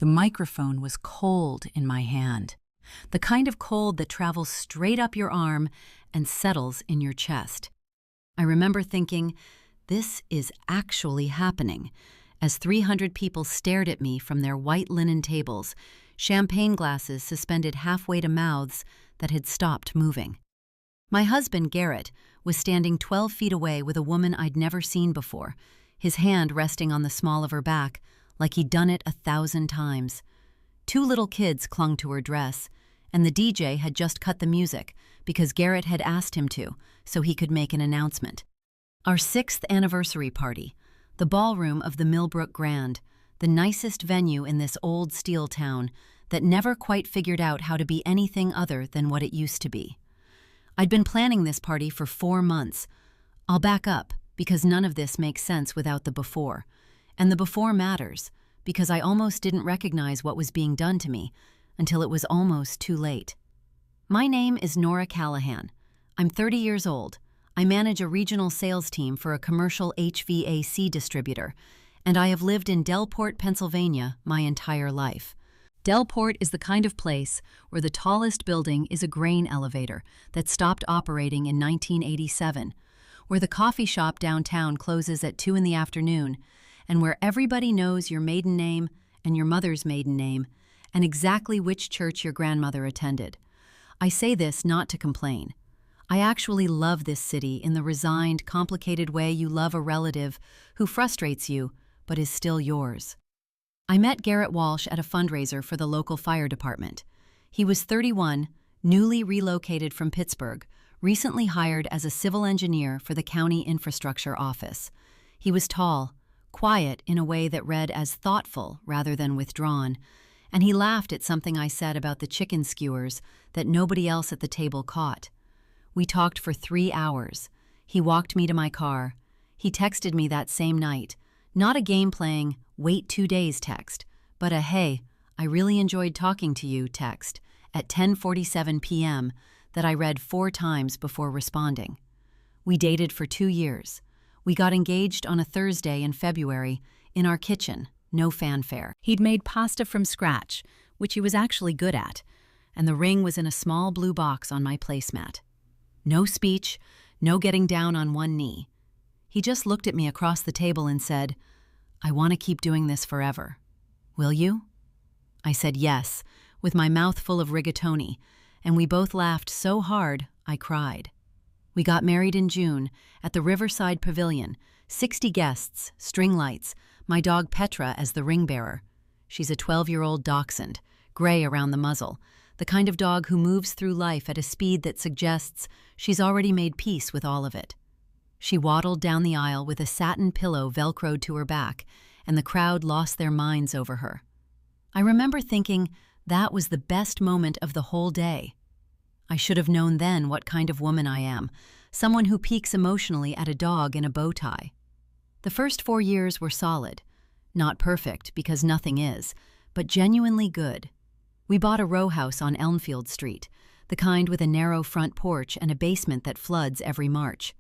The microphone was cold in my hand, the kind of cold that travels straight up your arm and settles in your chest. I remember thinking, this is actually happening, as 300 people stared at me from their white linen tables, champagne glasses suspended halfway to mouths that had stopped moving. My husband, Garrett, was standing 12 feet away with a woman I'd never seen before, his hand resting on the small of her back, like he'd done it 1,000 times. 2 little kids clung to her dress, and the DJ had just cut the music because Garrett had asked him to, so he could make an announcement. Our 6th anniversary party, the ballroom of the Millbrook Grand, the nicest venue in this old steel town that never quite figured out how to be anything other than what it used to be. I'd been planning this party for 4 months. I'll back up, because none of this makes sense without the before. And the before matters, because I almost didn't recognize what was being done to me until it was almost too late. My name is Nora Callahan. I'm 30 years old. I manage a regional sales team for a commercial HVAC distributor, and I have lived in Delport, Pennsylvania my entire life. Delport is the kind of place where the tallest building is a grain elevator that stopped operating in 1987, where the coffee shop downtown closes at 2 in the afternoon, and where everybody knows your maiden name and your mother's maiden name and exactly which church your grandmother attended. I say this not to complain. I actually love this city in the resigned, complicated way you love a relative who frustrates you but is still yours. I met Garrett Walsh at a fundraiser for the local fire department. He was 31, newly relocated from Pittsburgh, recently hired as a civil engineer for the county infrastructure office. He was tall, quiet in a way that read as thoughtful rather than withdrawn, and he laughed at something I said about the chicken skewers that nobody else at the table caught. We talked for 3 hours. He walked me to my car. He texted me that same night, not a game-playing, wait 2 days text, but a hey, I really enjoyed talking to you text at 10:47 p.m. that I read 4 times before responding. We dated for 2 years. We got engaged on a Thursday in February in our kitchen, no fanfare. He'd made pasta from scratch, which he was actually good at, and the ring was in a small blue box on my placemat. No speech, no getting down on one knee. He just looked at me across the table and said, I want to keep doing this forever. Will you? I said yes, with my mouth full of rigatoni, and we both laughed so hard I cried. We got married in June at the Riverside Pavilion, 60 guests, string lights, my dog Petra as the ring bearer. She's a 12-year-old dachshund, gray around the muzzle, the kind of dog who moves through life at a speed that suggests she's already made peace with all of it. She waddled down the aisle with a satin pillow velcroed to her back, and the crowd lost their minds over her. I remember thinking that was the best moment of the whole day. I should have known then what kind of woman I am, someone who peaks emotionally at a dog in a bow tie. The first 4 years were solid. Not perfect, because nothing is, but genuinely good. We bought a row house on Elmfield Street, the kind with a narrow front porch and a basement that floods every March.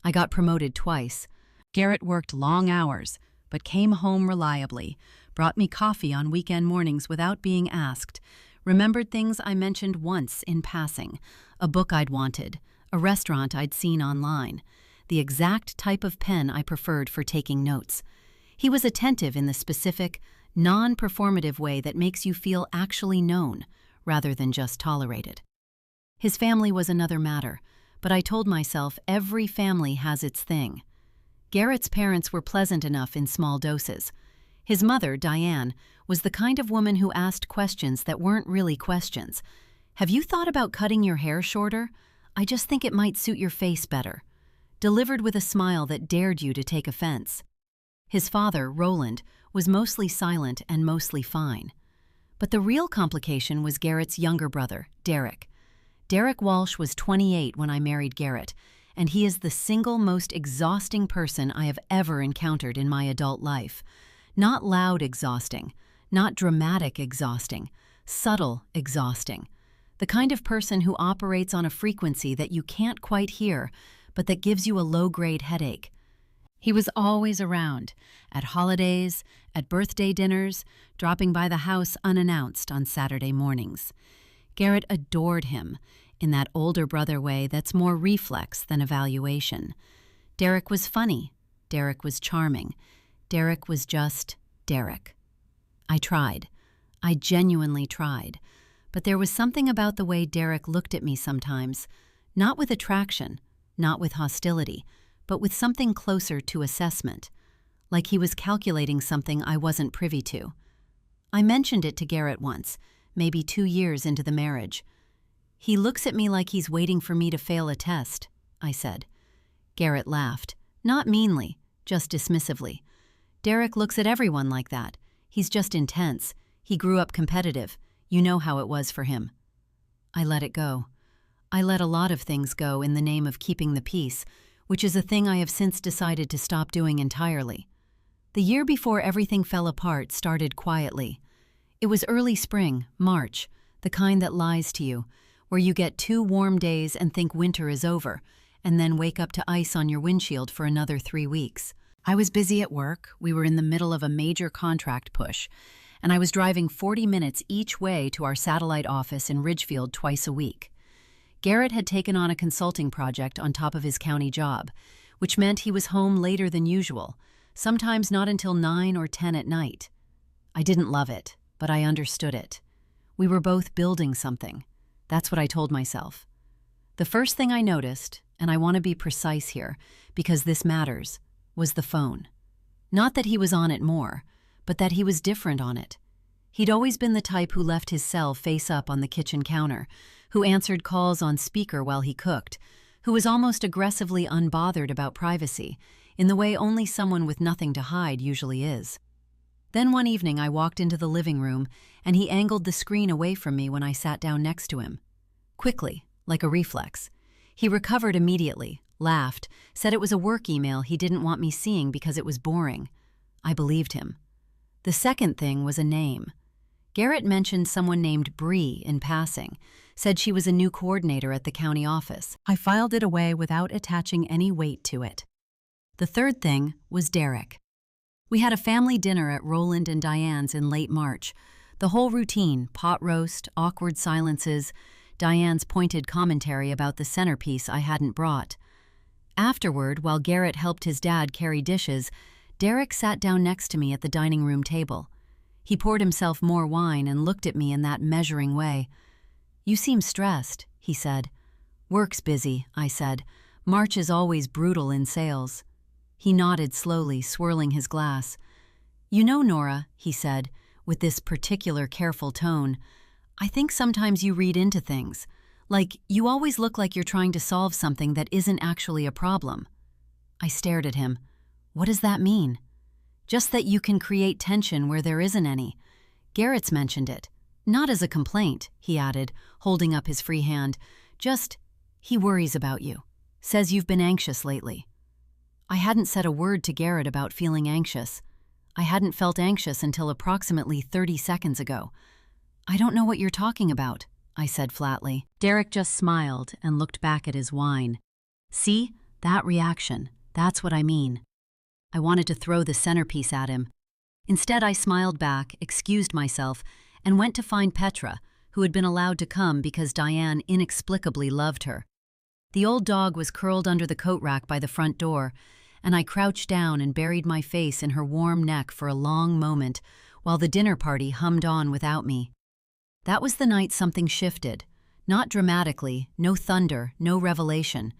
I got promoted twice. Garrett worked long hours, but came home reliably, brought me coffee on weekend mornings without being asked, remembered things I mentioned once in passing, a book I'd wanted, a restaurant I'd seen online, the exact type of pen I preferred for taking notes. He was attentive in the specific, non-performative way that makes you feel actually known, rather than just tolerated. His family was another matter, but I told myself every family has its thing. Garrett's parents were pleasant enough in small doses. His mother, Diane, was the kind of woman who asked questions that weren't really questions. Have you thought about cutting your hair shorter? I just think it might suit your face better. Delivered with a smile that dared you to take offense. His father, Roland, was mostly silent and mostly fine. But the real complication was Garrett's younger brother, Derek. Derek Walsh was 28 when I married Garrett, and he is the single most exhausting person I have ever encountered in my adult life. Not loud exhausting, not dramatic exhausting, subtle exhausting. The kind of person who operates on a frequency that you can't quite hear, but that gives you a low-grade headache. He was always around, at holidays, at birthday dinners, dropping by the house unannounced on Saturday mornings. Garrett adored him, in that older brother way that's more reflex than evaluation. Derek was funny. Derek was charming. Derek was just Derek. I tried. I genuinely tried. But there was something about the way Derek looked at me sometimes, not with attraction, not with hostility, but with something closer to assessment, like he was calculating something I wasn't privy to. I mentioned it to Garrett once, maybe 2 years into the marriage. "He looks at me like he's waiting for me to fail a test," I said. Garrett laughed, not meanly, just dismissively. "Derek looks at everyone like that. He's just intense. He grew up competitive. You know how it was for him." I let it go. I let a lot of things go in the name of keeping the peace, which is a thing I have since decided to stop doing entirely. The year before everything fell apart started quietly. It was early spring, March, the kind that lies to you, where you get 2 warm days and think winter is over, and then wake up to ice on your windshield for another 3 weeks. I was busy at work, we were in the middle of a major contract push, and I was driving 40 minutes each way to our satellite office in Ridgefield twice a week. Garrett had taken on a consulting project on top of his county job, which meant he was home later than usual, sometimes not until 9 or 10 at night. I didn't love it, but I understood it. We were both building something. That's what I told myself. The first thing I noticed, and I want to be precise here, because this matters, was the phone. Not that he was on it more, but that he was different on it. He'd always been the type who left his cell face up on the kitchen counter, who answered calls on speaker while he cooked, who was almost aggressively unbothered about privacy, in the way only someone with nothing to hide usually is. Then one evening I walked into the living room, and he angled the screen away from me when I sat down next to him. Quickly, like a reflex. He recovered immediately, laughed, said it was a work email he didn't want me seeing because it was boring. I believed him. The second thing was a name. Garrett mentioned someone named Bree in passing, said she was a new coordinator at the county office. I filed it away without attaching any weight to it. The third thing was Derek. We had a family dinner at Roland and Diane's in late March. The whole routine, pot roast, awkward silences, Diane's pointed commentary about the centerpiece I hadn't brought. Afterward, while Garrett helped his dad carry dishes, Derek sat down next to me at the dining room table. He poured himself more wine and looked at me in that measuring way. "You seem stressed," he said. "Work's busy," I said. "March is always brutal in sales." He nodded slowly, swirling his glass. "You know, Nora," he said, with this particular careful tone, "I think sometimes you read into things. Like, you always look like you're trying to solve something that isn't actually a problem." I stared at him. "What does that mean?" "Just that you can create tension where there isn't any. Garrett's mentioned it. Not as a complaint," he added, holding up his free hand. "Just, he worries about you. Says you've been anxious lately." I hadn't said a word to Garrett about feeling anxious. I hadn't felt anxious until approximately 30 seconds ago. "I don't know what you're talking about," I said flatly. Derek just smiled and looked back at his wine. "See? That reaction. That's what I mean." I wanted to throw the centerpiece at him. Instead, I smiled back, excused myself, and went to find Petra, who had been allowed to come because Diane inexplicably loved her. The old dog was curled under the coat rack by the front door, and I crouched down and buried my face in her warm neck for a long moment while the dinner party hummed on without me. That was the night something shifted. Not dramatically, no thunder, no revelation.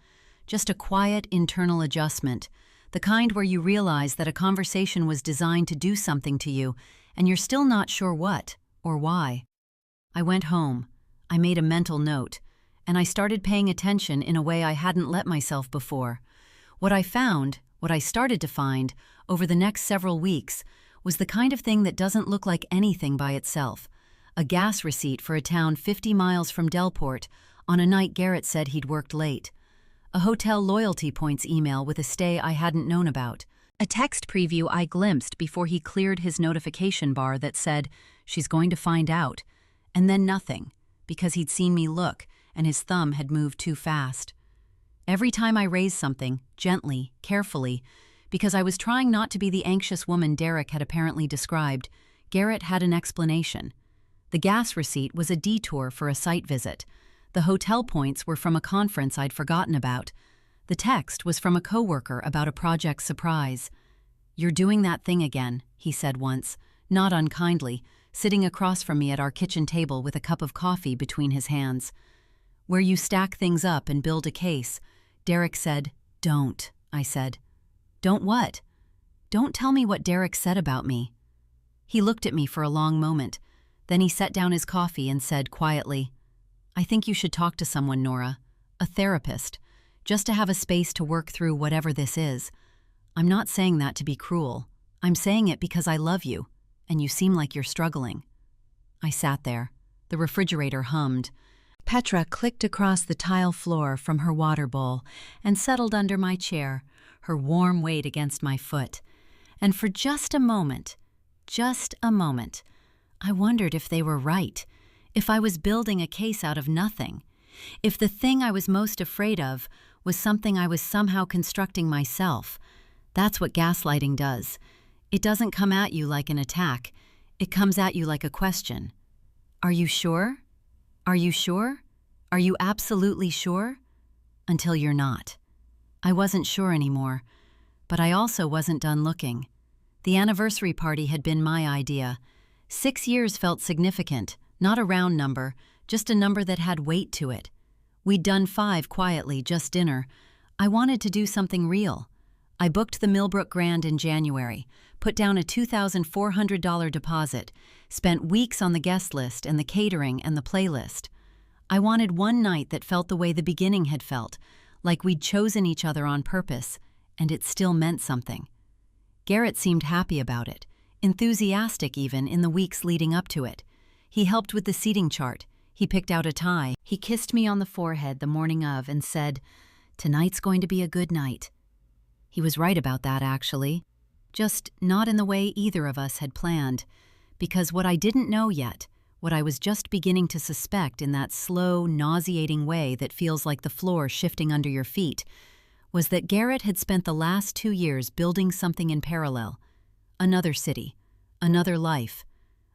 Just a quiet internal adjustment, the kind where you realize that a conversation was designed to do something to you, and you're still not sure what or why. I went home. I made a mental note, and I started paying attention in a way I hadn't let myself before. What I found, what I started to find, over the next several weeks, was the kind of thing that doesn't look like anything by itself. A gas receipt for a town 50 miles from Delport on a night Garrett said he'd worked late. A hotel loyalty points email with a stay I hadn't known about. A text preview I glimpsed before he cleared his notification bar that said, "She's going to find out." And then nothing, because he'd seen me look, and his thumb had moved too fast. Every time I raised something, gently, carefully, Because I was trying not to be the anxious woman Derek had apparently described, Garrett had an explanation. The gas receipt was a detour for a site visit. The hotel points were from a conference I'd forgotten about. The text was from a coworker about a project surprise. "You're doing that thing again," he said once, not unkindly, sitting across from me at our kitchen table with a cup of coffee between his hands. "Where you stack things up and build a case." Derek said, "Don't," I said. "Don't what?" "Don't tell me what Derek said about me." He looked at me for a long moment. Then he set down his coffee and said quietly, "I think you should talk to someone, Nora. A therapist. Just to have a space to work through whatever this is. I'm not saying that to be cruel. I'm saying it because I love you, and you seem like you're struggling." I sat there. The refrigerator hummed. Petra clicked across the tile floor from her water bowl and settled under my chair, her warm weight against my foot. And for just a moment, I wondered if they were right, if I was building a case out of nothing, if the thing I was most afraid of was something I was somehow constructing myself. That's what gaslighting does. It doesn't come at you like an attack. It comes at you like a question. "Are you sure? Are you sure? Are you absolutely sure?" Until you're not. I wasn't sure anymore, but I also wasn't done looking. The anniversary party had been my idea. 6 years felt significant, not a round number, just a number that had weight to it. We'd done 5 quietly, just dinner. I wanted to do something real. I booked the Millbrook Grand in January, put down a $2,400 deposit, spent weeks on the guest list and the catering and the playlist. I wanted one night that felt the way the beginning had felt, like we'd chosen each other on purpose, and it still meant something. Garrett seemed happy about it, enthusiastic even in the weeks leading up to it. He helped with the seating chart. He picked out a tie. He kissed me on the forehead the morning of and said, "Tonight's going to be a good night." He was right about that, actually. Just not in the way either of us had planned. Because what I didn't know yet, what I was just beginning to suspect in that slow, nauseating way that feels like the floor shifting under your feet, was that Garrett had spent the last 2 years building something in parallel. Another city, another life,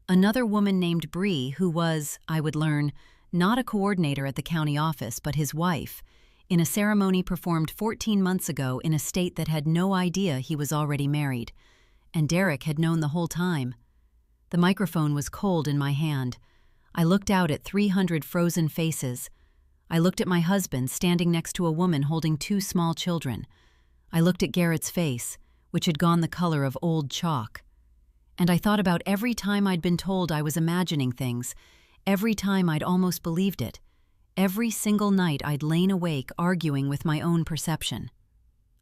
another woman named Bree who was, I would learn, not a coordinator at the county office but his wife, in a ceremony performed 14 months ago in a state that had no idea he was already married. And Derek had known the whole time. The microphone was cold in my hand. I looked out at 300 frozen faces. I looked at my husband standing next to a woman holding 2 small children. I looked at Garrett's face, which had gone the color of old chalk. And I thought about every time I'd been told I was imagining things, every time I'd almost believed it, every single night I'd lain awake arguing with my own perception.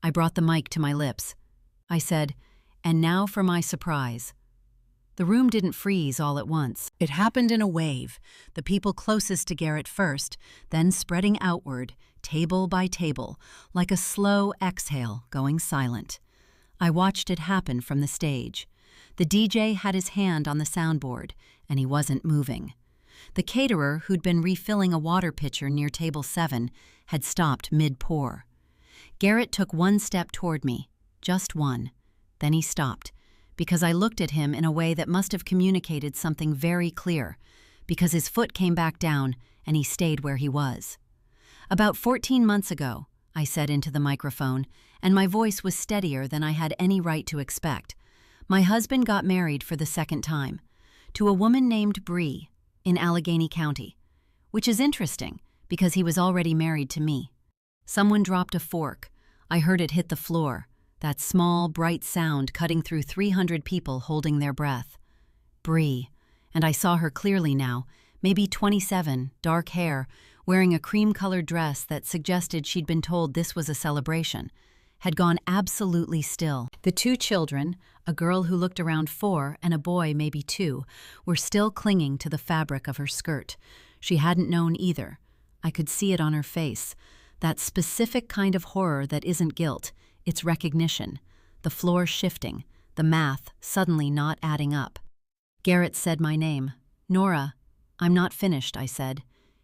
I brought the mic to my lips. I said, "And now for my surprise." The room didn't freeze all at once. It happened in a wave, the people closest to Garrett first, then spreading outward, table by table, like a slow exhale going silent. I watched it happen from the stage. The DJ had his hand on the soundboard, and he wasn't moving. The caterer, who'd been refilling a water pitcher near table 7, had stopped mid-pour. Garrett took one step toward me, just one. Then he stopped, because I looked at him in a way that must have communicated something very clear, because his foot came back down and he stayed where he was. "About 14 months ago," I said into the microphone, and my voice was steadier than I had any right to expect. "My husband got married for the 2nd time, to a woman named Bree, in Allegheny County, which is interesting because he was already married to me." Someone dropped a fork. I heard it hit the floor, that small, bright sound cutting through 300 people holding their breath. Bree, and I saw her clearly now, maybe 27, dark hair, wearing a cream-colored dress that suggested she'd been told this was a celebration, had gone absolutely still. The 2 children, a girl who looked around 4 and a boy maybe 2, were still clinging to the fabric of her skirt. She hadn't known either. I could see it on her face, that specific kind of horror that isn't guilt, it's recognition, the floor shifting, the math suddenly not adding up. Garrett said my name. "Nora." "I'm not finished," I said.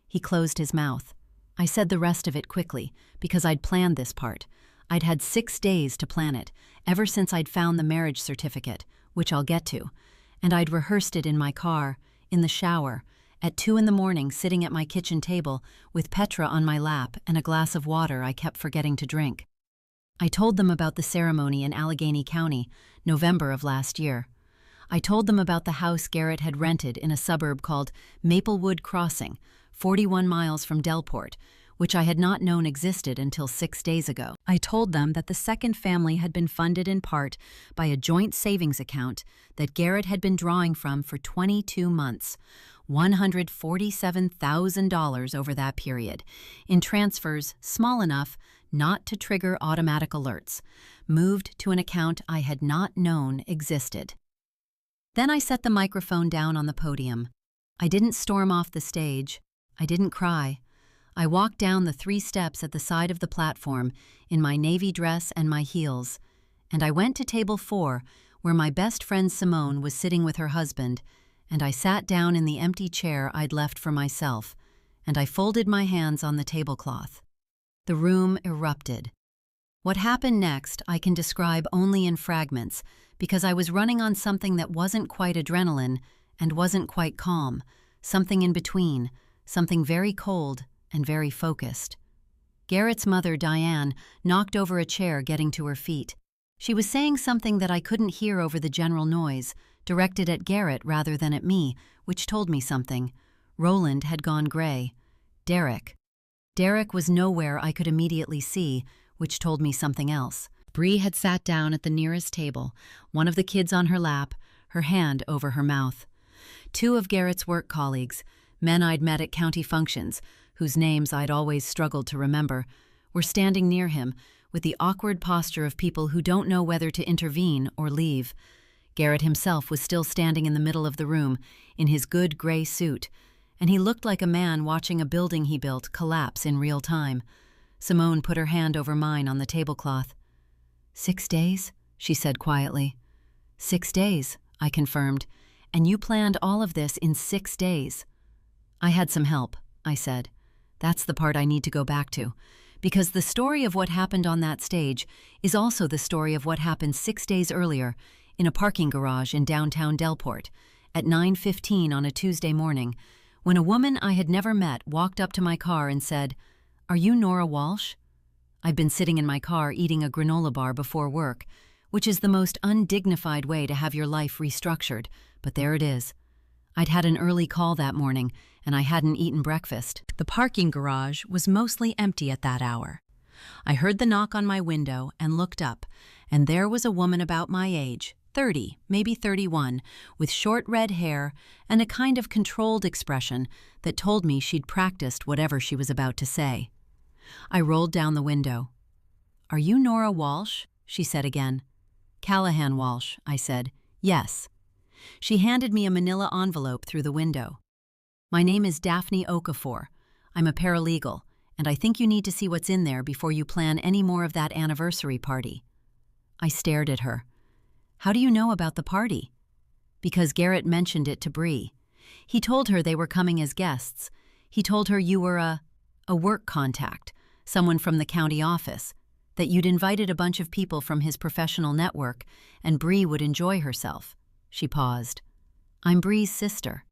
He closed his mouth. I said the rest of it quickly, because I'd planned this part. I'd had 6 days to plan it, ever since I'd found the marriage certificate, which I'll get to, and I'd rehearsed it in my car, in the shower, at 2 in the morning sitting at my kitchen table with Petra on my lap and a glass of water I kept forgetting to drink. I told them about the ceremony in Allegheny County, November of last year. I told them about the house Garrett had rented in a suburb called Maplewood Crossing, 41 miles from Delport, which I had not known existed until 6 days ago. I told them that the second family had been funded in part by a joint savings account that Garrett had been drawing from for 22 months, $147,000 over that period, in transfers small enough not to trigger automatic alerts, moved to an account I had not known existed. Then I set the microphone down on the podium. I didn't storm off the stage. I didn't cry. I walked down the 3 steps at the side of the platform in my navy dress and my heels, and I went to table 4, where my best friend Simone was sitting with her husband, and I sat down in the empty chair I'd left for myself, and I folded my hands on the tablecloth. The room erupted. What happened next I can describe only in fragments, because I was running on something that wasn't quite adrenaline and wasn't quite calm, something in between, something very cold and very focused. Garrett's mother, Diane, knocked over a chair getting to her feet. She was saying something that I couldn't hear over the general noise, directed at Garrett rather than at me, which told me something. Roland had gone gray. Derek was nowhere I could immediately see, which told me something else. Bree had sat down at the nearest table, one of the kids on her lap, her hand over her mouth. 2 of Garrett's work colleagues, men I'd met at county functions, whose names I'd always struggled to remember, were standing near him with the awkward posture of people who don't know whether to intervene or leave. Garrett himself was still standing in the middle of the room, in his good gray suit, and he looked like a man watching a building he built collapse in real time. Simone put her hand over mine on the tablecloth. 6 days, she said quietly. 6 days, I confirmed, and you planned all of this in 6 days. I had some help, I said. That's the part I need to go back to, because the story of what happened on that stage is also the story of what happened 6 days earlier in a parking garage in downtown Delport at 9:15 on a Tuesday morning, when a woman I had never met walked up to my car and said, "Are you Nora Walsh?" I'd been sitting in my car eating a granola bar before work, which is the most undignified way to have your life restructured, but there it is. I'd had an early call that morning, and I hadn't eaten breakfast. The parking garage was mostly empty at that hour. I heard the knock on my window and looked up, and there was a woman about my age, 30, maybe 31, with short red hair and a kind of controlled expression that told me she'd practiced whatever she was about to say. I rolled down the window. "Are you Nora Walsh?" she said again. "Callahan Walsh," I said. "Yes." She handed me a manila envelope through the window. "My name is Daphne Okafor. I'm a paralegal, and I think you need to see what's in there before you plan any more of that anniversary party." I stared at her. "How do you know about the party?" "Because Garrett mentioned it to Bree. He told her they were coming as guests. He told her you were a work contact, someone from the county office, that you'd invited a bunch of people from his professional network, and Bree would enjoy herself." She paused. "I'm Bree's sister."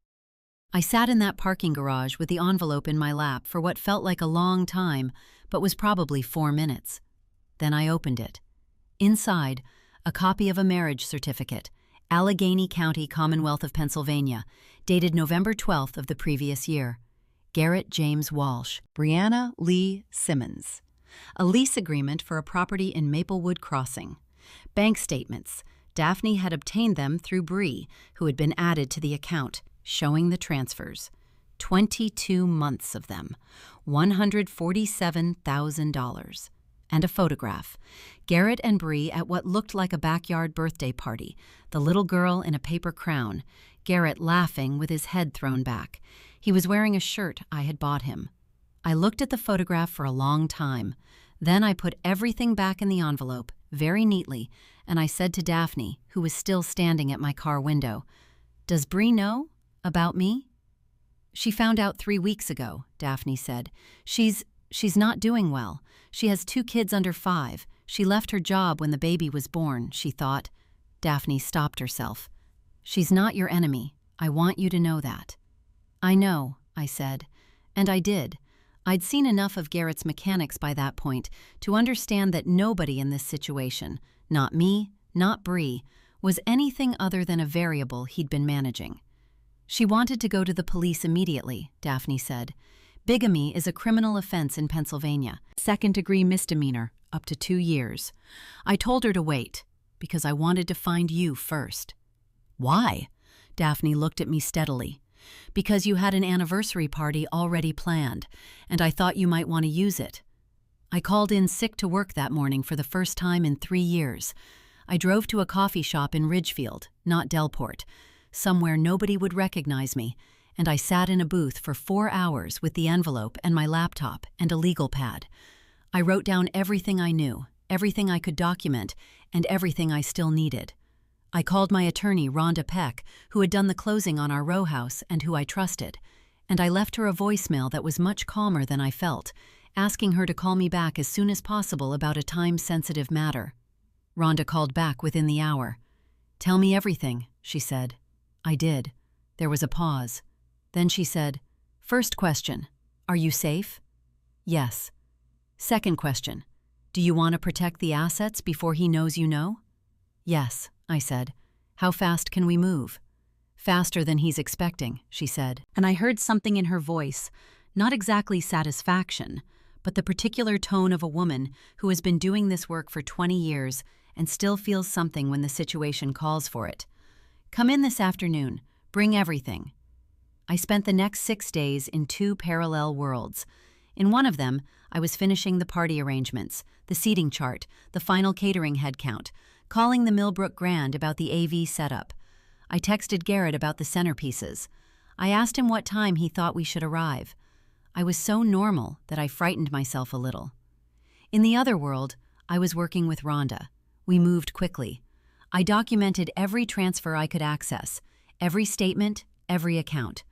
I sat in that parking garage with the envelope in my lap for what felt like a long time, but was probably 4 minutes. Then I opened it. Inside, a copy of a marriage certificate, Allegheny County, Commonwealth of Pennsylvania, dated November 12th of the previous year. Garrett James Walsh, Brianna Lee Simmons. A lease agreement for a property in Maplewood Crossing. Bank statements. Daphne had obtained them through Bree, who had been added to the account, showing the transfers. 22 months of them, $147,000. And a photograph. Garrett and Bree at what looked like a backyard birthday party, the little girl in a paper crown, Garrett laughing with his head thrown back. He was wearing a shirt I had bought him. I looked at the photograph for a long time. Then I put everything back in the envelope, very neatly, and I said to Daphne, who was still standing at my car window, "Does Bree know about me?" "She found out 3 weeks ago," Daphne said. She's not doing well. She has 2 kids under 5. She left her job when the baby was born, she thought. Daphne stopped herself. She's not your enemy. I want you to know that. I know, I said. And I did. I'd seen enough of Garrett's mechanics by that point to understand that nobody in this situation, not me, not Bree, was anything other than a variable he'd been managing. She wanted to go to the police immediately, Daphne said. Bigamy is a criminal offense in Pennsylvania, second-degree misdemeanor, up to 2 years. I told her to wait, because I wanted to find you first. Why? Daphne looked at me steadily. Because you had an anniversary party already planned, and I thought you might want to use it. I called in sick to work that morning for the first time in 3 years. I drove to a coffee shop in Ridgefield, not Delport, somewhere nobody would recognize me, and I sat in a booth for 4 hours with the envelope and my laptop and a legal pad. I wrote down everything I knew, everything I could document, and everything I still needed. I called my attorney, Rhonda Peck, who had done the closing on our row house and who I trusted, and I left her a voicemail that was much calmer than I felt, asking her to call me back as soon as possible about a time-sensitive matter. Rhonda called back within the hour. "Tell me everything," she said. I did. There was a pause. Then she said, "First question, are you safe?" "Yes." "Second question, do you want to protect the assets before he knows you know?" "Yes," I said. "How fast can we move?" "Faster than he's expecting," she said. And I heard something in her voice, not exactly satisfaction, but the particular tone of a woman who has been doing this work for 20 years and still feels something when the situation calls for it. "Come in this afternoon. Bring everything." I spent the next 6 days in 2 parallel worlds. In one of them, I was finishing the party arrangements, the seating chart, the final catering head count, calling the Millbrook Grand about the AV setup. I texted Garrett about the centerpieces. I asked him what time he thought we should arrive. I was so normal that I frightened myself a little. In the other world, I was working with Rhonda. We moved quickly. I documented every transfer I could access, every statement, every account.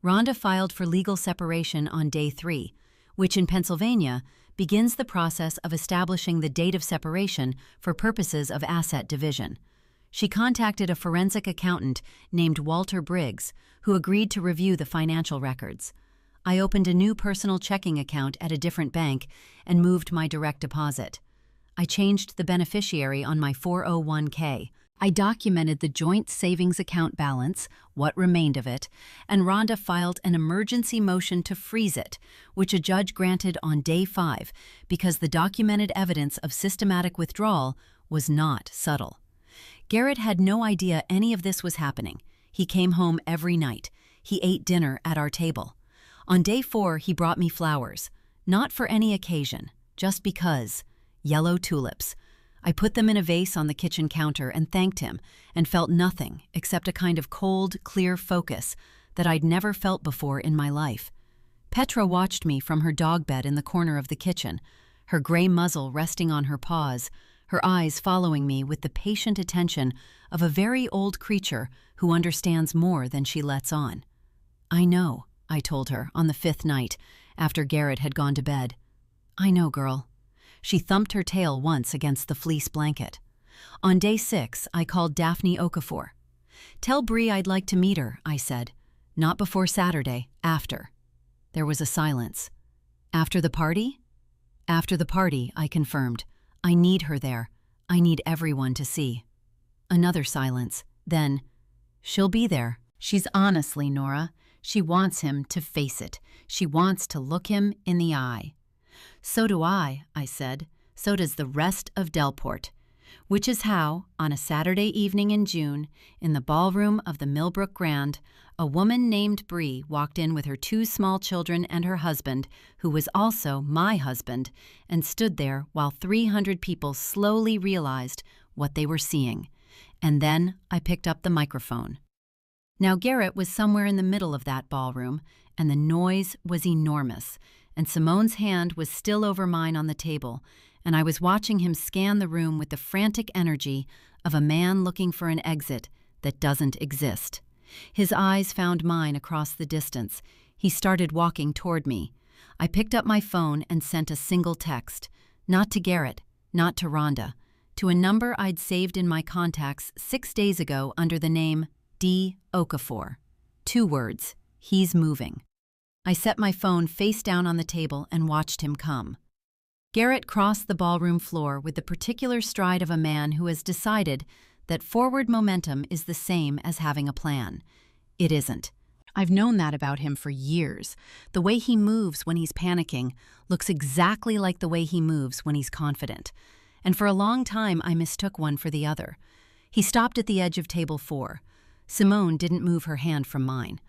Rhonda filed for legal separation on day 3, which in Pennsylvania begins the process of establishing the date of separation for purposes of asset division. She contacted a forensic accountant named Walter Briggs, who agreed to review the financial records. I opened a new personal checking account at a different bank and moved my direct deposit. I changed the beneficiary on my 401k. I documented the joint savings account balance, what remained of it, and Rhonda filed an emergency motion to freeze it, which a judge granted on day 5 because the documented evidence of systematic withdrawal was not subtle. Garrett had no idea any of this was happening. He came home every night. He ate dinner at our table. On day 4, he brought me flowers, not for any occasion, just because. Yellow tulips. I put them in a vase on the kitchen counter and thanked him, and felt nothing except a kind of cold, clear focus that I'd never felt before in my life. Petra watched me from her dog bed in the corner of the kitchen, her gray muzzle resting on her paws, her eyes following me with the patient attention of a very old creature who understands more than she lets on. "I know," I told her on the 5th night, after Garrett had gone to bed. "I know, girl." She thumped her tail once against the fleece blanket. On day 6, I called Daphne Okafor. "Tell Bree I'd like to meet her," I said. "Not before Saturday, after." There was a silence. "After the party?" "After the party," I confirmed. "I need her there. I need everyone to see." Another silence. Then, "She'll be there. She's honestly, Nora. She wants him to face it. She wants to look him in the eye." "So do I," I said. "So does the rest of Delport." Which is how, on a Saturday evening in June, in the ballroom of the Millbrook Grand, a woman named Bree walked in with her 2 small children and her husband, who was also my husband, and stood there while 300 people slowly realized what they were seeing. And then I picked up the microphone. Now Garrett was somewhere in the middle of that ballroom, and the noise was enormous, and Simone's hand was still over mine on the table, and I was watching him scan the room with the frantic energy of a man looking for an exit that doesn't exist. His eyes found mine across the distance. He started walking toward me. I picked up my phone and sent a single text, not to Garrett, not to Rhonda, to a number I'd saved in my contacts 6 days ago under the name D. Okafor. 2 words, he's moving. I set my phone face down on the table and watched him come. Garrett crossed the ballroom floor with the particular stride of a man who has decided that forward momentum is the same as having a plan. It isn't. I've known that about him for years. The way he moves when he's panicking looks exactly like the way he moves when he's confident. And for a long time, I mistook one for the other. He stopped at the edge of table 4. Simone didn't move her hand from mine.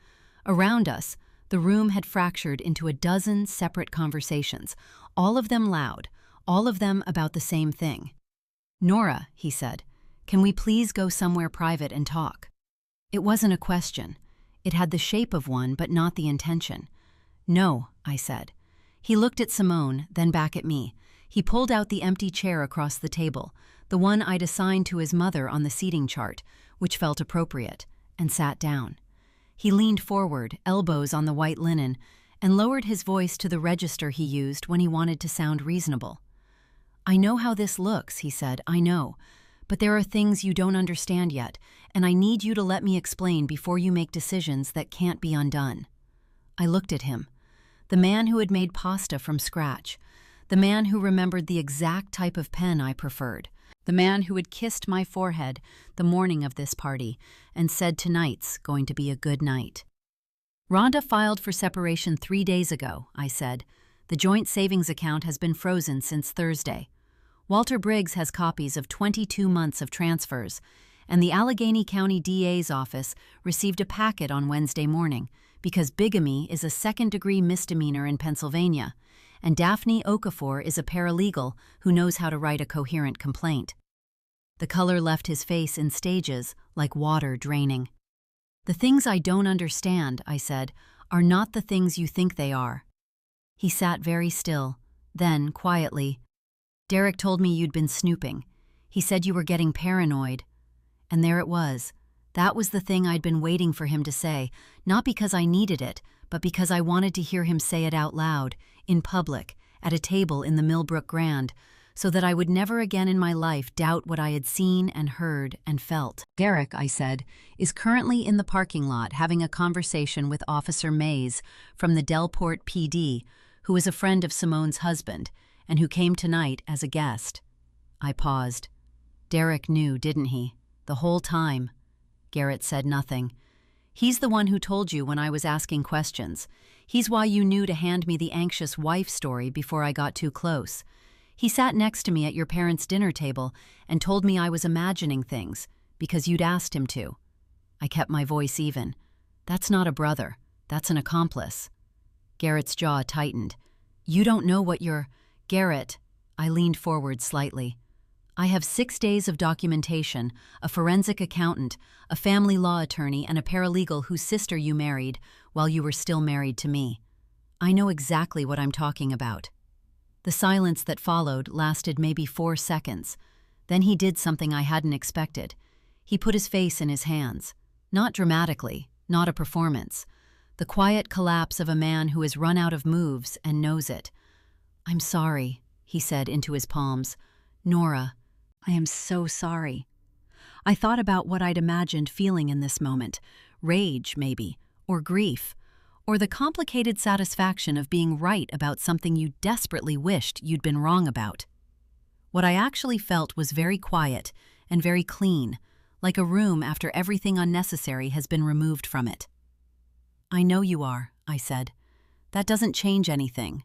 Around us, the room had fractured into a dozen separate conversations, all of them loud, all of them about the same thing. "Nora," he said, "can we please go somewhere private and talk?" It wasn't a question. It had the shape of one, but not the intention. "No," I said. He looked at Simone, then back at me. He pulled out the empty chair across the table, the one I'd assigned to his mother on the seating chart, which felt appropriate, and sat down. He leaned forward, elbows on the white linen, and lowered his voice to the register he used when he wanted to sound reasonable. "I know how this looks," he said, "I know. But there are things you don't understand yet, and I need you to let me explain before you make decisions that can't be undone." I looked at him. The man who had made pasta from scratch. The man who remembered the exact type of pen I preferred. The man who had kissed my forehead the morning of this party and said tonight's going to be a good night. "Rhonda filed for separation 3 days ago," I said. "The joint savings account has been frozen since Thursday. Walter Briggs has copies of 22 months of transfers, and the Allegheny County DA's office received a packet on Wednesday morning because bigamy is a second-degree misdemeanor in Pennsylvania, and Daphne Okafor is a paralegal who knows how to write a coherent complaint." The color left his face in stages, like water draining. "The things I don't understand," I said, "are not the things you think they are." He sat very still. Then, quietly, "Derek told me you'd been snooping. He said you were getting paranoid." And there it was. That was the thing I'd been waiting for him to say, not because I needed it, but because I wanted to hear him say it out loud, in public, at a table in the Millbrook Grand, so that I would never again in my life doubt what I had seen and heard and felt. "Derek," I said, "is currently in the parking lot having a conversation with Officer Mays from the Delport PD, who is a friend of Simone's husband, and who came tonight as a guest." I paused. "Derek knew, didn't he? The whole time?" Garrett said nothing. "He's the one who told you when I was asking questions. He's why you knew to hand me the anxious wife story before I got too close. He sat next to me at your parents' dinner table and told me I was imagining things, because you'd asked him to." I kept my voice even. "That's not a brother. That's an accomplice." Garrett's jaw tightened. "You don't know what you're—" "Garrett," I leaned forward slightly. "I have 6 days of documentation, a forensic accountant, a family law attorney, and a paralegal whose sister you married while you were still married to me. I know exactly what I'm talking about." The silence that followed lasted maybe 4 seconds. Then he did something I hadn't expected. He put his face in his hands. Not dramatically, not a performance. The quiet collapse of a man who has run out of moves and knows it. "I'm sorry," he said into his palms. "Nora, I am so sorry." I thought about what I'd imagined feeling in this moment. Rage, maybe, or grief, or the complicated satisfaction of being right about something you desperately wished you'd been wrong about. What I actually felt was very quiet and very clean, like a room after everything unnecessary has been removed from it. "I know you are," I said. "That doesn't change anything."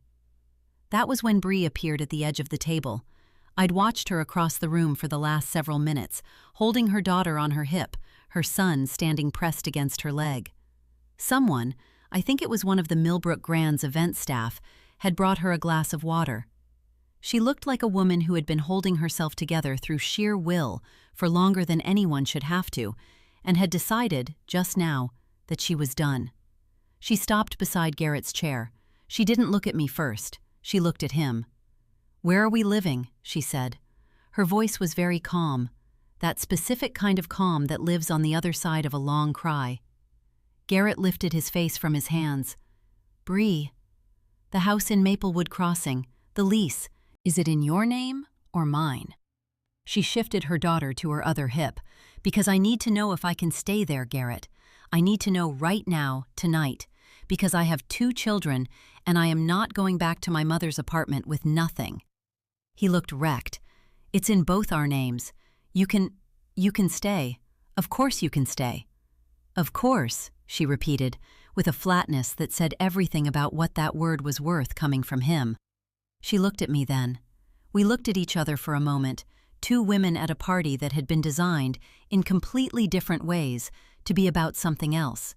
That was when Bree appeared at the edge of the table. I'd watched her across the room for the last several minutes, holding her daughter on her hip, her son standing pressed against her leg. Someone, I think it was one of the Millbrook Grand's event staff, had brought her a glass of water. She looked like a woman who had been holding herself together through sheer will for longer than anyone should have to, and had decided, just now, that she was done. She stopped beside Garrett's chair. She didn't look at me first. She looked at him. "Where are we living?" she said. Her voice was very calm, that specific kind of calm that lives on the other side of a long cry. Garrett lifted his face from his hands. "Bree, the house in Maplewood Crossing, the lease, is it in your name or mine. She shifted her daughter to her other hip. Because I need to know if I can stay there, Garrett. I need to know right now, tonight. Because I have 2 children, and I am not going back to my mother's apartment with nothing. He looked wrecked. It's in both our names. You can stay. Of course you can stay. Of course, she repeated, with a flatness that said everything about what that word was worth coming from him. She looked at me then. We looked at each other for a moment, 2 women at a party that had been designed, in completely different ways, to be about something else.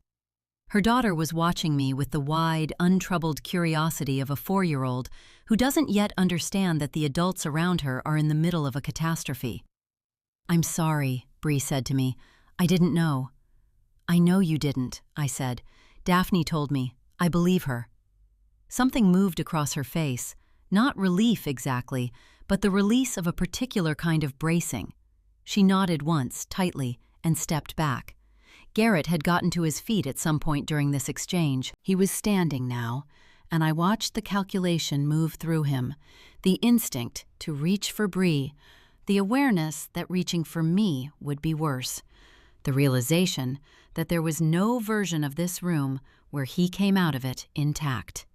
Her daughter was watching me with the wide, untroubled curiosity of a 4-year-old who doesn't yet understand that the adults around her are in the middle of a catastrophe. "I'm sorry," Bree said to me. "I didn't know." "I know you didn't," I said. "Daphne told me. I believe her." Something moved across her face, not relief exactly, but the release of a particular kind of bracing. She nodded once, tightly, and stepped back. Garrett had gotten to his feet at some point during this exchange. He was standing now, and I watched the calculation move through him, the instinct to reach for Bree, the awareness that reaching for me would be worse, the realization that there was no version of this room where he came out of it intact.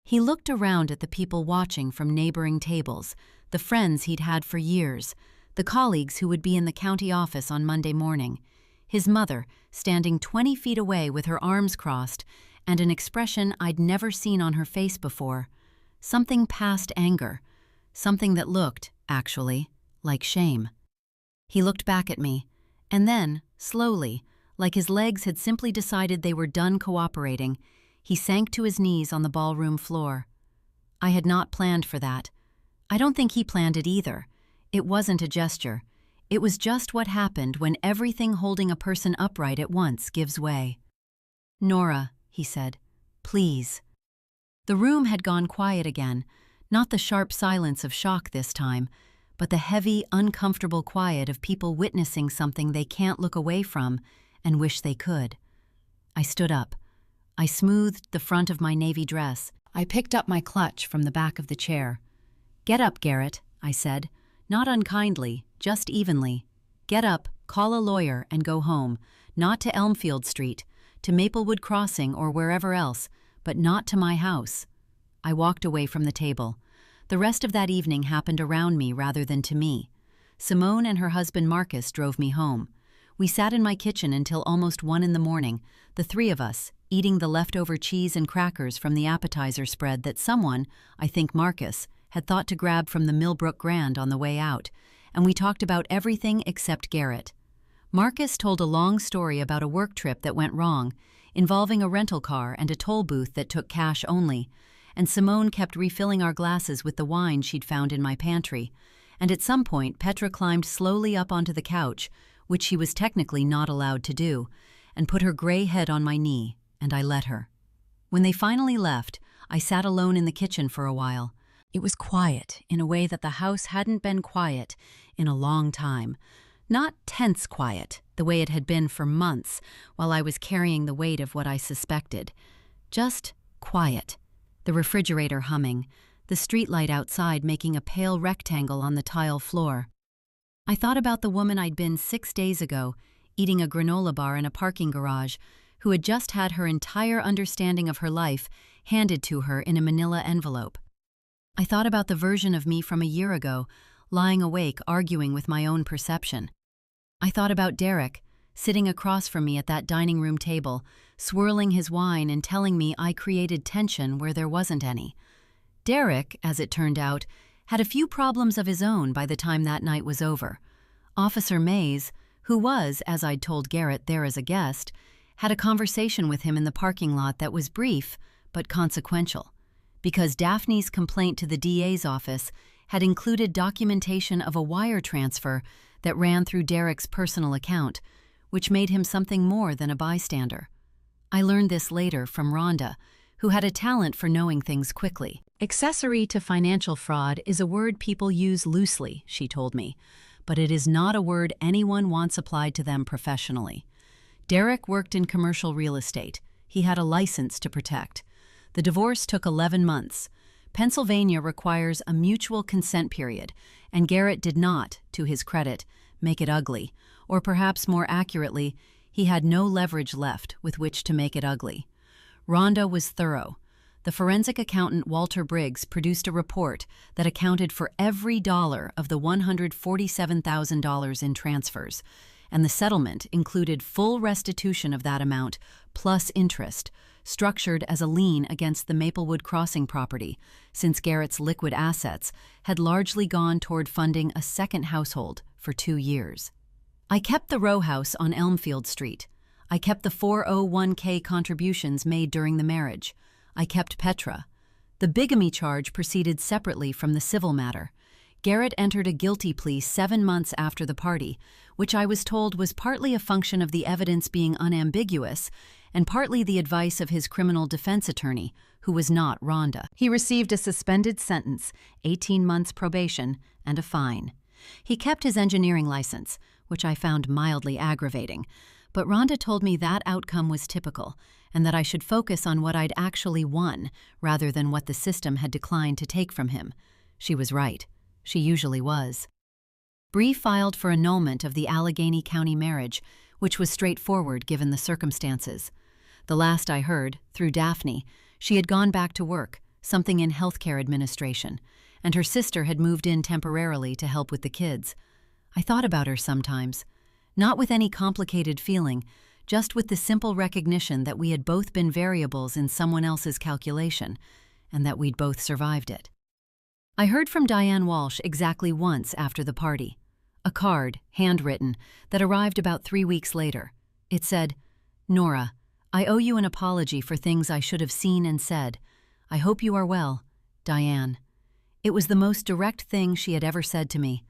He looked around at the people watching from neighboring tables, the friends he'd had for years, the colleagues who would be in the county office on Monday morning, his mother standing 20 feet away with her arms crossed and an expression I'd never seen on her face before, something past anger, something that looked, actually, like shame. He looked back at me, and then, slowly, like his legs had simply decided they were done cooperating, he sank to his knees on the ballroom floor. I had not planned for that. I don't think he planned it either. It wasn't a gesture. It was just what happened when everything holding a person upright at once gives way. "Nora," he said, "please." The room had gone quiet again, not the sharp silence of shock this time, but the heavy, uncomfortable quiet of people witnessing something they can't look away from and wish they could. I stood up. I smoothed the front of my navy dress. I picked up my clutch from the back of the chair. "Get up, Garrett," I said, not unkindly, just evenly. "Get up, call a lawyer, and go home, not to Elmfield Street, to Maplewood Crossing or wherever else, but not to my house." I walked away from the table. The rest of that evening happened around me rather than to me. Simone and her husband Marcus drove me home. We sat in my kitchen until almost 1 in the morning, the 3 of us, eating the leftover cheese and crackers from the appetizer spread that someone, I think Marcus, had thought to grab from the Millbrook Grand on the way out, and we talked about everything except Garrett. Marcus told a long story about a work trip that went wrong, involving a rental car and a toll booth that took cash only, and Simone kept refilling our glasses with the wine she'd found in my pantry, and at some point Petra climbed slowly up onto the couch, which she was technically not allowed to do, and put her gray head on my knee, and I let her. When they finally left, I sat alone in the kitchen for a while. It was quiet in a way that the house hadn't been quiet in a long time. Not tense quiet, the way it had been for months while I was carrying the weight of what I suspected. Just quiet. The refrigerator humming, the streetlight outside making a pale rectangle on the tile floor. I thought about the woman I'd been 6 days ago, eating a granola bar in a parking garage, who had just had her entire understanding of her life handed to her in a manila envelope. I thought about the version of me from a year ago, lying awake arguing with my own perception. I thought about Derek, sitting across from me at that dining room table, swirling his wine and telling me I created tension where there wasn't any. Derek, as it turned out, had a few problems of his own by the time that night was over. Officer Mays, who was, as I'd told Garrett, there as a guest, had a conversation with him in the parking lot that was brief but consequential, because Daphne's complaint to the DA's office had included documentation of a wire transfer that ran through Derek's personal account, which made him something more than a bystander. I learned this later from Rhonda, who had a talent for knowing things quickly. "Accessory to financial fraud is a word people use loosely," she told me, "but it is not a word anyone wants applied to them professionally." Derek worked in commercial real estate. He had a license to protect. The divorce took 11 months. Pennsylvania requires a mutual consent period, and Garrett did not, to his credit, make it ugly, or perhaps more accurately, he had no leverage left with which to make it ugly. Rhonda was thorough. The forensic accountant Walter Briggs produced a report that accounted for every dollar of the $147,000 in transfers, and the settlement included full restitution of that amount plus interest, structured as a lien against the Maplewood Crossing property, since Garrett's liquid assets had largely gone toward funding a second household for 2 years. I kept the row house on Elmfield Street. I kept the 401k contributions made during the marriage. I kept Petra. The bigamy charge proceeded separately from the civil matter. Garrett entered a guilty plea 7 months after the party, which I was told was partly a function of the evidence being unambiguous and partly the advice of his criminal defense attorney, who was not Rhonda. He received a suspended sentence, 18 months probation, and a fine. He kept his engineering license, which I found mildly aggravating, but Rhonda told me that outcome was typical and that I should focus on what I'd actually won rather than what the system had declined to take from him. She was right. She usually was. Bree filed for annulment of the Allegheny County marriage, which was straightforward given the circumstances. The last I heard, through Daphne, she had gone back to work, something in healthcare administration, and her sister had moved in temporarily to help with the kids. I thought about her sometimes, not with any complicated feeling, just with the simple recognition that we had both been variables in someone else's calculation, and that we'd both survived it. I heard from Diane Walsh exactly once after the party. A card, handwritten, that arrived about 3 weeks later. It said, "Nora, I owe you an apology for things I should have seen and said. I hope you are well, Diane." It was the most direct thing she had ever said to me.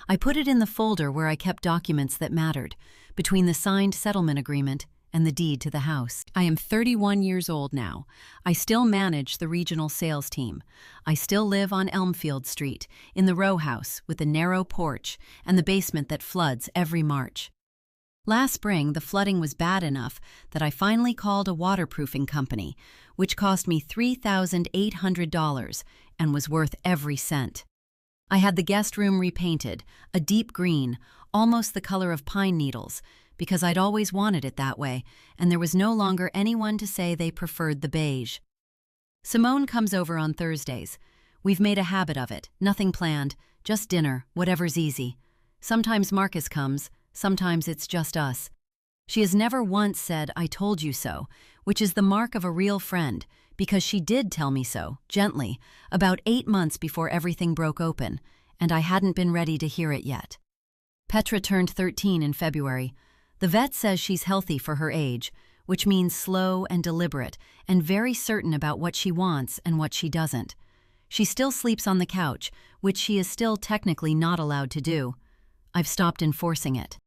I put it in the folder where I kept documents that mattered, between the signed settlement agreement and the deed to the house. I am 31 years old now. I still manage the regional sales team. I still live on Elmfield Street, in the row house with the narrow porch and the basement that floods every March. Last spring, the flooding was bad enough that I finally called a waterproofing company, which cost me $3,800 and was worth every cent. I had the guest room repainted, a deep green, almost the color of pine needles, because I'd always wanted it that way, and there was no longer anyone to say they preferred the beige. Simone comes over on Thursdays. We've made a habit of it, nothing planned, just dinner, whatever's easy. Sometimes Marcus comes, sometimes it's just us. She has never once said, "I told you so," which is the mark of a real friend, because she did tell me so, gently, about 8 months before everything broke open, and I hadn't been ready to hear it yet. Petra turned 13 in February. The vet says she's healthy for her age, which means slow and deliberate and very certain about what she wants and what she doesn't. She still sleeps on the couch, which she is still technically not allowed to do. I've stopped enforcing it.